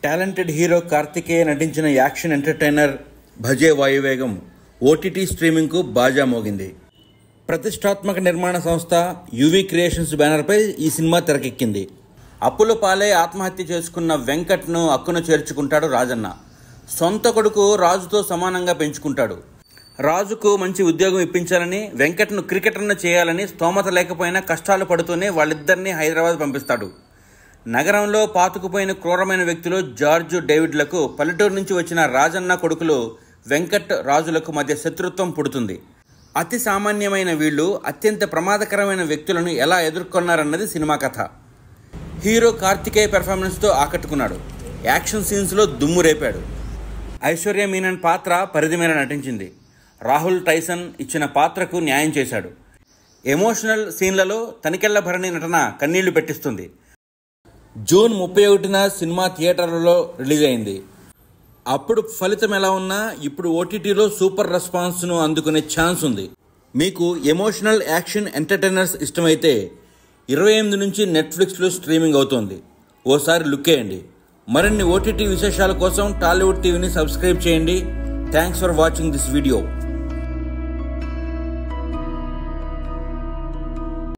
Talented hero Karthikeya నటించిన action entertainer భజే వాయువేగం OTT స్ట్రీమింగ్కు బాజా మోగింది. ప్రతిష్టాత్మక నిర్మాణ సంస్థ యువి క్రియేషన్స్ బ్యానర్పై ఈ సినిమా తెరకెక్కింది. అప్పుల పాలై ఆత్మహత్య చేసుకున్న వెంకట్ను అక్కున చేర్చుకుంటాడు రాజన్న. సొంత కొడుకు రాజుతో సమానంగా పెంచుకుంటాడు. రాజుకు మంచి ఉద్యోగం ఇప్పించాలని, వెంకట్ను క్రికెటర్ను చేయాలని స్తోమత లేకపోయినా కష్టాలు పడుతూనే వాళ్ళిద్దరినీ హైదరాబాద్ పంపిస్తాడు. నగరంలో పాతుకుపోయిన క్రూరమైన వ్యక్తులు జార్జ్, డేవిడ్లకు పల్లెటూరు నుంచి వచ్చిన రాజన్న కొడుకులు వెంకట్, రాజులకు మధ్య శత్రుత్వం పుడుతుంది. అతి సామాన్యమైన వీళ్ళు అత్యంత ప్రమాదకరమైన వ్యక్తులను ఎలా ఎదుర్కొన్నారన్నది సినిమా కథ. హీరో కార్తికేయ పెర్ఫార్మెన్స్తో ఆకట్టుకున్నాడు. యాక్షన్ సీన్స్లో దుమ్ము రేపాడు. ఐశ్వర్య మీనన్ పాత్ర పరిధి మేర నటించింది. రాహుల్ టైసన్ ఇచ్చిన పాత్రకు న్యాయం చేశాడు. ఎమోషనల్ సీన్లలో తనికెళ్ల భరణి నటన కన్నీళ్లు పెట్టిస్తుంది. జూన్ 31న సినిమా థియేటర్లలో రిలీజ్ అయింది. అప్పుడు ఫలితం ఎలా ఉన్నా ఇప్పుడు ఓటీటీలో సూపర్ రెస్పాన్స్ను అందుకునే ఛాన్స్ ఉంది. మీకు ఎమోషనల్ యాక్షన్ ఎంటర్టైనర్స్ ఇష్టమైతే 28 నుంచి నెట్ఫ్లిక్స్లో స్ట్రీమింగ్ అవుతోంది. ఓసారి లుక్ వేయండి. మరిన్ని ఓటీటీ విశేషాల కోసం టాలీవుడ్ టీవీని సబ్స్క్రైబ్ చేయండి. Thanks for watching this video.